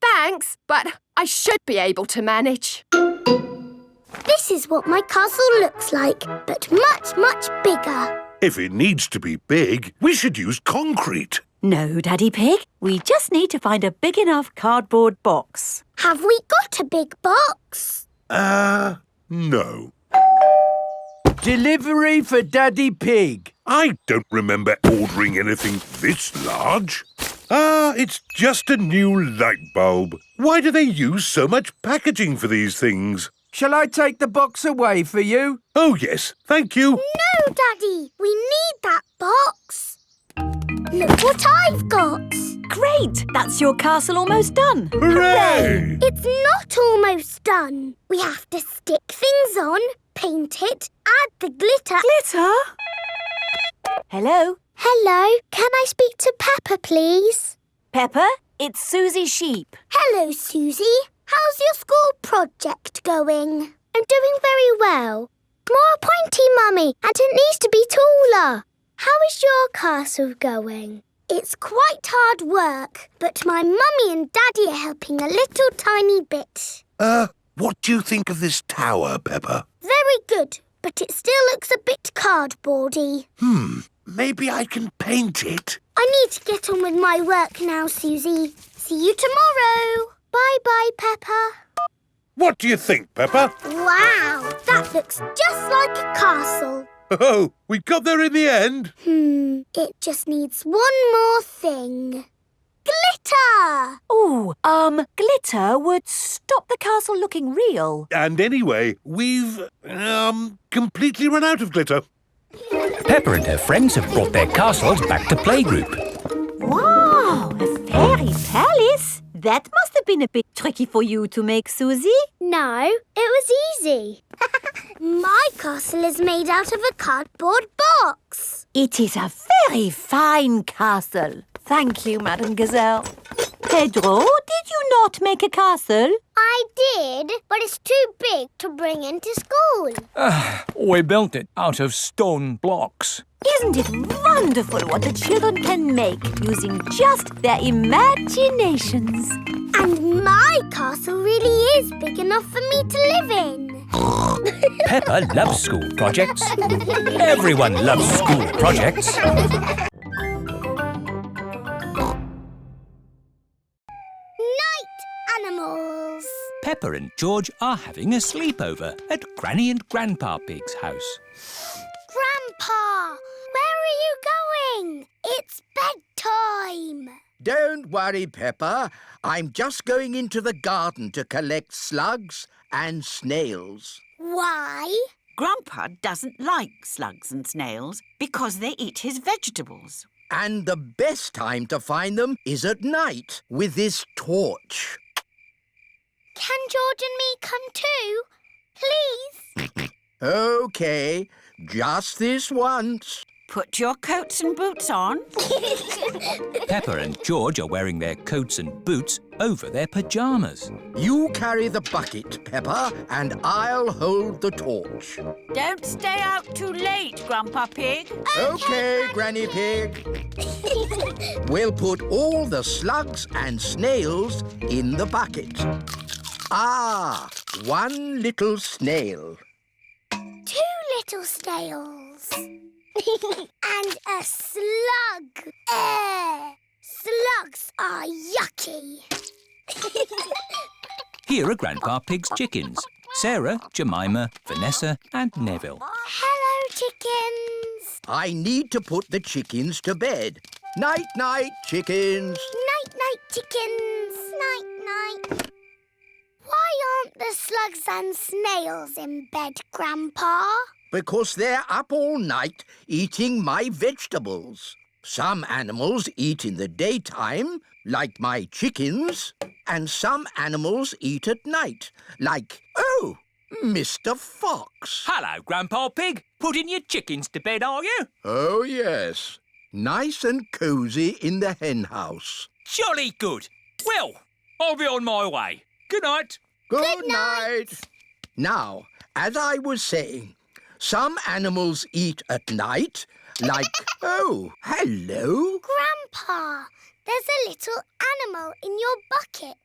Thanks, but I should be able to manage. This is what my castle looks like, but much, much bigger. If it needs to be big, we should use concrete. No, Daddy Pig. We just need to find a big enough cardboard box. Have we got a big box? No. Delivery for Daddy Pig. I don't remember ordering anything this large. It's just a new light bulb. Why do they use so much packaging for these things? Shall I take the box away for you? Oh, yes, thank you. No, Daddy, we need that box. Look what I've got. Great! That's your castle almost done. Hooray! It's not almost done. We have to stick things on, paint it, add the glitter. Glitter? Hello? Hello, can I speak to Peppa, please? Peppa, it's Susie Sheep. Hello, Susie. How's your school project going? I'm doing very well. More pointy, Mummy, and it needs to be taller. How is your castle going? It's quite hard work, but my Mummy and Daddy are helping a little tiny bit. What do you think of this tower, Peppa? Very good, but it still looks a bit cardboardy. Maybe I can paint it. I need to get on with my work now, Susie. See you tomorrow. Bye-bye, Peppa. What do you think, Peppa? Wow, that looks just like a castle. Oh, we got there in the end. It just needs one more thing. Glitter! Oh, glitter would stop the castle looking real. And anyway, we've, completely run out of glitter. Peppa and her friends have brought their castles back to playgroup. Wow, a fairy palace? That must have been a bit tricky for you to make, Susie. No, it was easy. My castle is made out of a cardboard box. It is a very fine castle. Thank you, Madame Gazelle. Pedro, did you not make a castle? I did, but it's too big to bring into school. We built it out of stone blocks. Isn't it wonderful what the children can make using just their imaginations? And my castle really is big enough for me to live in. Peppa loves school projects. Everyone loves school projects. Night animals. Peppa and George are having a sleepover at Granny and Grandpa Pig's house. Grandpa, where are you going? It's bedtime. Don't worry, Peppa. I'm just going into the garden to collect slugs and snails. Why? Grandpa doesn't like slugs and snails because they eat his vegetables. And the best time to find them is at night with this torch. Can George and me come too? Please? OK, just this once. Put your coats and boots on. Peppa and George are wearing their coats and boots over their pyjamas. You carry the bucket, Peppa, and I'll hold the torch. Don't stay out too late, Grandpa Pig. OK, Granny Pig. We'll put all the slugs and snails in the bucket. Ah, one little snail. 2 little snails. And a slug. Slugs are yucky. Here are Grandpa Pig's chickens. Sarah, Jemima, Vanessa and Neville. Hello, chickens. I need to put the chickens to bed. Night-night, chickens. Night-night, chickens. Night-night. Why aren't the slugs and snails in bed, Grandpa? Because they're up all night eating my vegetables. Some animals eat in the daytime, like my chickens, and some animals eat at night, like, Mr. Fox. Hello, Grandpa Pig. Putting your chickens to bed, are you? Oh, yes. Nice and cosy in the hen house. Jolly good. Well, I'll be on my way. Good night. Good night. Now, as I was saying, some animals eat at night, like, hello. Grandpa, there's a little animal in your bucket.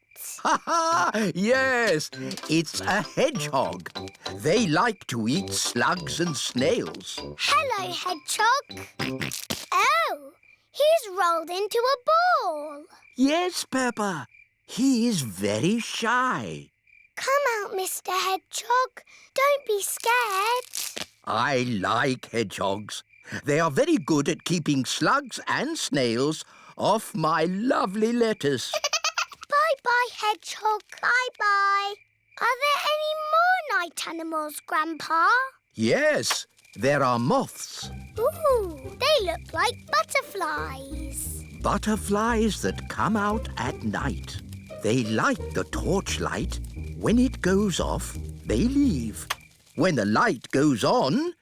Ha ha! Yes, it's a hedgehog. They like to eat slugs and snails. Hello, hedgehog. Oh, he's rolled into a ball. Yes, Peppa. He is very shy. Come out, Mr. Hedgehog. Don't be scared. I like hedgehogs. They are very good at keeping slugs and snails off my lovely lettuce. Bye-bye, Hedgehog. Bye-bye. Are there any more night animals, Grandpa? Yes, there are moths. Ooh, they look like butterflies. Butterflies that come out at night. They like the torchlight. When it goes off, they leave. When the light goes on,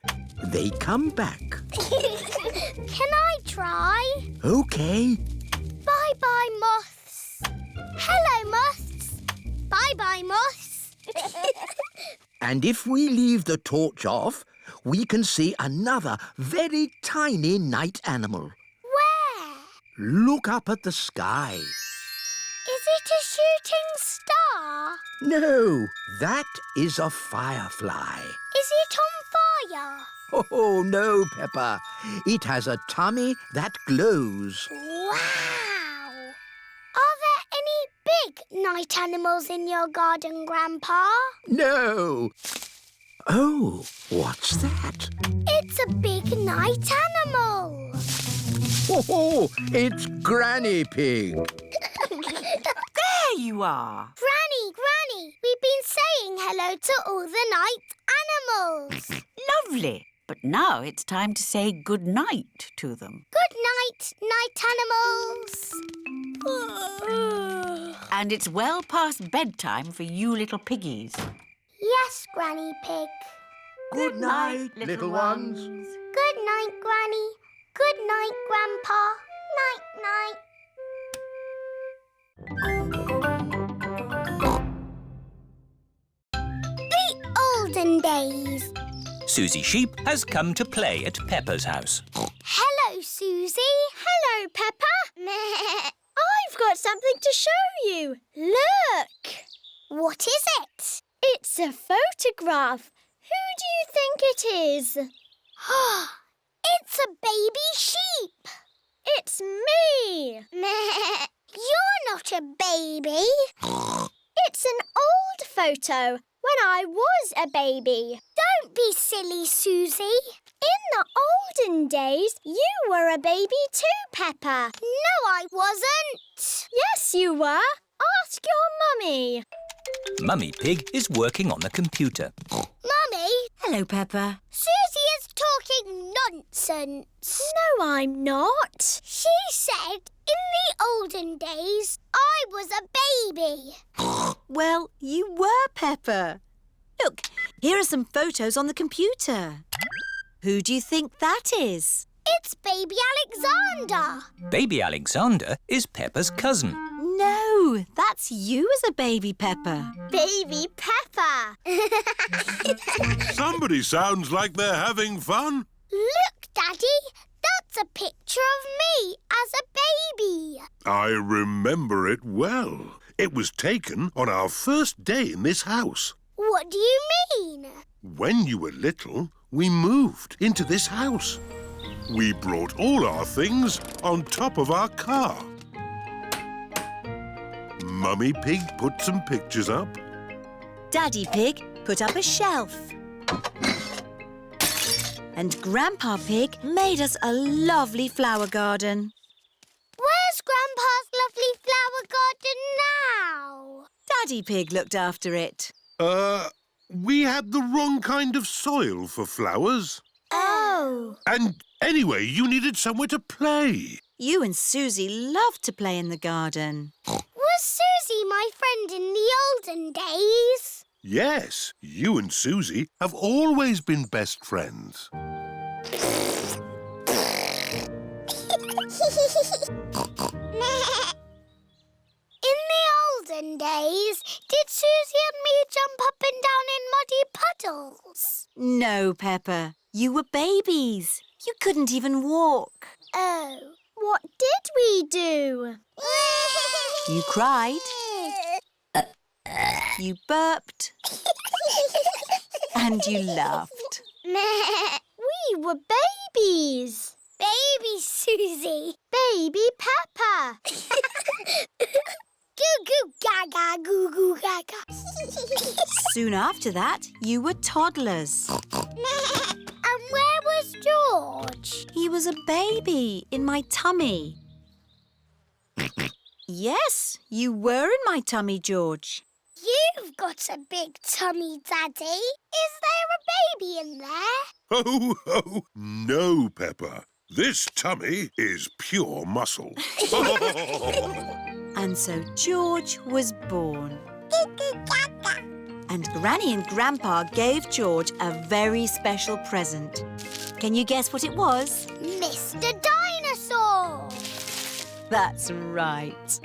they come back. Can I try? OK. Bye-bye, moths. Hello, moths. Bye-bye, moths. And if we leave the torch off, we can see another very tiny night animal. Where? Look up at the sky. Is it a shooting star? No, that is a firefly. Is it on fire? Oh, no, Peppa. It has a tummy that glows. Wow! Are there any big night animals in your garden, Grandpa? No. Oh, what's that? It's a big night animal. Oh, it's Granny Pig. There you are. Granny, we've been saying hello to all the night animals. Lovely. But now it's time to say good night to them. Good night, night animals. And it's well past bedtime for you little piggies. Yes, Granny Pig. Good night, little ones. Good night, Granny. Good night, Grandpa. Night-night. Olden Days. Susie Sheep has come to play at Peppa's house. Hello, Susie. Hello, Peppa. I've got something to show you. Look. What is it? It's a photograph. Who do you think it is? It's a baby sheep. It's me. You're not a baby. It's an old photo when I was a baby. Don't be silly, Susie. In the olden days, you were a baby too, Peppa. No, I wasn't. Yes, you were. Ask your mummy. Mummy Pig is working on the computer. Mummy? Hello, Peppa. Susie is talking nonsense. No, I'm not. She said in the olden days I was a baby. Well, you were, Peppa. Look, here are some photos on the computer. Who do you think that is? It's baby Alexander. Baby Alexander is Peppa's cousin. No, that's you as a baby, Peppa. Baby Peppa. Somebody sounds like they're having fun. Look, Daddy. That's a picture of me as a baby. I remember it well. It was taken on our first day in this house. What do you mean? When you were little, we moved into this house. We brought all our things on top of our car. Mummy Pig put some pictures up. Daddy Pig put up a shelf. And Grandpa Pig made us a lovely flower garden. Where's Grandpa's lovely flower garden now? Daddy Pig looked after it. We had the wrong kind of soil for flowers. Oh. And anyway, you needed somewhere to play. You and Susie loved to play in the garden. Was Susie my friend in the olden days? Yes, you and Susie have always been best friends. In the olden days, did Susie and me jump up and down in muddy puddles? No, Peppa. You were babies. You couldn't even walk. Oh, what did we do? You cried. You burped. And you laughed. We were babies. Baby Susie. Baby Peppa. Goo goo gaga, goo goo gaga. Soon after that, you were toddlers. And where was George? He was a baby in my tummy. Yes, you were in my tummy, George. You've got a big tummy, Daddy. Is there a baby in there? Ho, ho! No, Peppa. This tummy is pure muscle. And so George was born. And Granny and Grandpa gave George a very special present. Can you guess what it was? Mr. Dinosaur. That's right.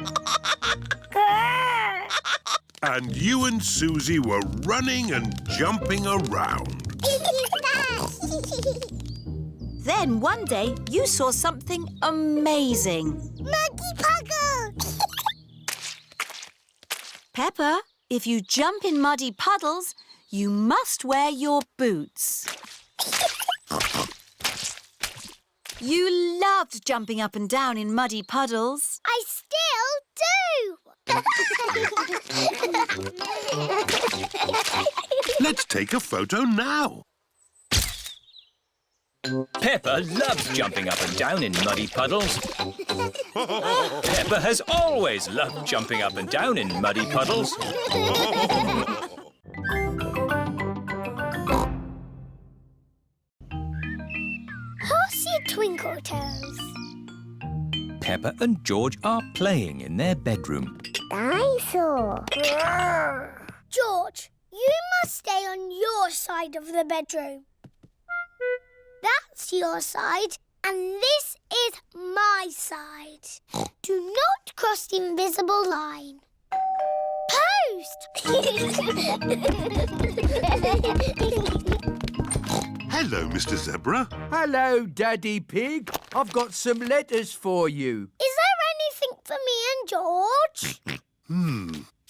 And you and Susie were running and jumping around. Then one day you saw something amazing. Muggy Puggle. Peppa, if you jump in muddy puddles, you must wear your boots. You loved jumping up and down in muddy puddles. I still do. Let's take a photo now. Peppa loves jumping up and down in muddy puddles. Peppa has always loved jumping up and down in muddy puddles. Horsey Twinkle Toes. Peppa and George are playing in their bedroom. Dinosaur. George, you must stay on your side of the bedroom. That's your side, and this is my side. Do not cross the invisible line. Post! Hello, Mr. Zebra. Hello, Daddy Pig. I've got some letters for you. Is there anything for me and George?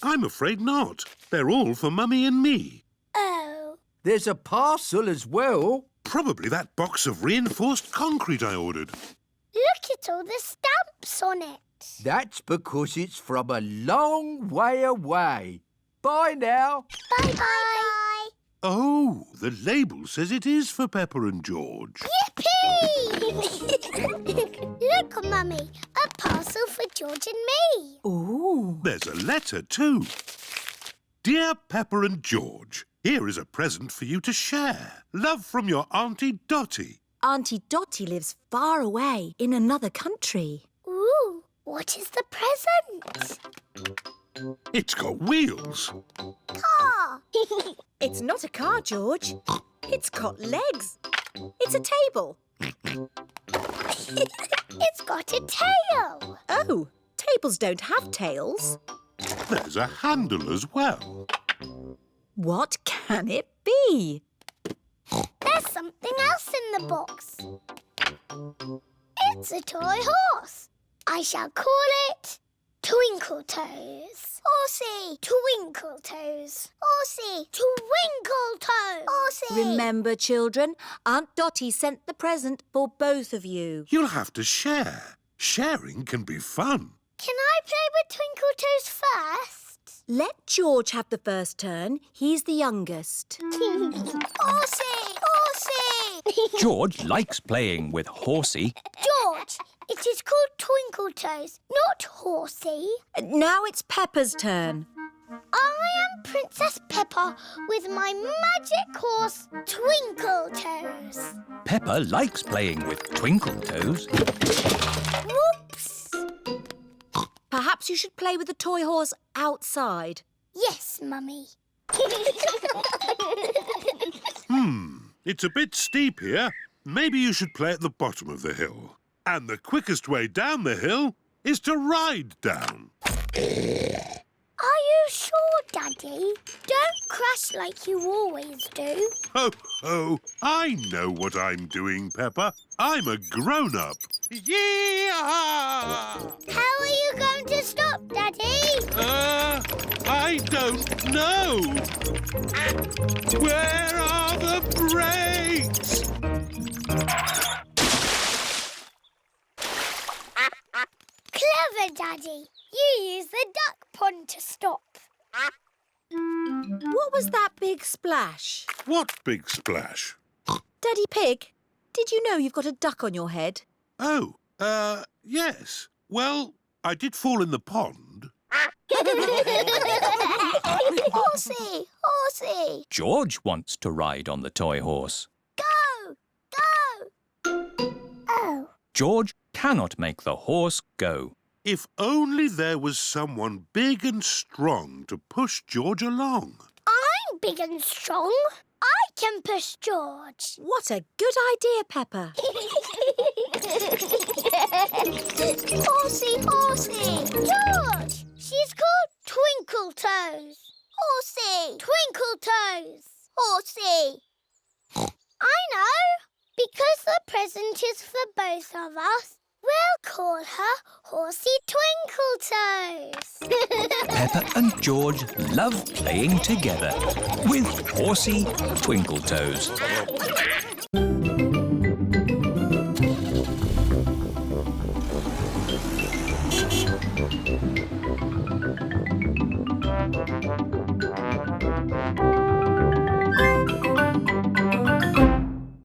I'm afraid not. They're all for Mummy and me. Oh. There's a parcel as well. Probably that box of reinforced concrete I ordered. Look at all the stamps on it. That's because it's from a long way away. Bye now. Bye-bye. Oh, the label says it is for Peppa and George. Yippee! Look, Mummy, a parcel for George and me. Ooh. There's a letter too. Dear Peppa and George, here is a present for you to share. Love from your Auntie Dotty. Auntie Dotty lives far away in another country. Ooh, what is the present? It's got wheels. Car. It's not a car, George. It's got legs. It's a table. It's got a tail. Oh, tables don't have tails. There's a handle as well. What can it be? There's something else in the box. It's a toy horse. I shall call it Twinkle Toes. Horsey, Twinkle Toes. Horsey, Twinkle Toes. Horsey. Remember, children, Aunt Dotty sent the present for both of you. You'll have to share. Sharing can be fun. Can I play with Twinkle Toes first? Let George have the first turn. He's the youngest. Horsey, Horsey. George likes playing with Horsey. George, it is called Twinkle Toes, not Horsey. Now it's Peppa's turn. I am Princess Peppa with my magic horse, Twinkle Toes. Peppa likes playing with Twinkle Toes. Whoops! Perhaps you should play with the toy horse outside. Yes, Mummy. It's a bit steep here. Maybe you should play at the bottom of the hill. And the quickest way down the hill is to ride down. Are you sure, Daddy? Don't crash like you always do. Ho, ho! I know what I'm doing, Peppa. I'm a grown-up. Yee-haw! How are you going to stop, Daddy? I don't know. Where are the brakes? Clever, Daddy. You use the duck pond to stop. What was that big splash? What big splash? Daddy Pig, did you know you've got a duck on your head? Oh, yes. Well, I did fall in the pond. Horsey, Horsey. George wants to ride on the toy horse. Go, go. Oh. George cannot make the horse go. If only there was someone big and strong to push George along. I'm big and strong. I can push George. What a good idea, Peppa. Horsey, Horsey. George, she's called Twinkle Toes. Horsey, Twinkle Toes. Horsey. I know. Because the present is for both of us, we'll call her Horsey Twinkle Toes. Peppa and George love playing together with Horsey Twinkle Toes.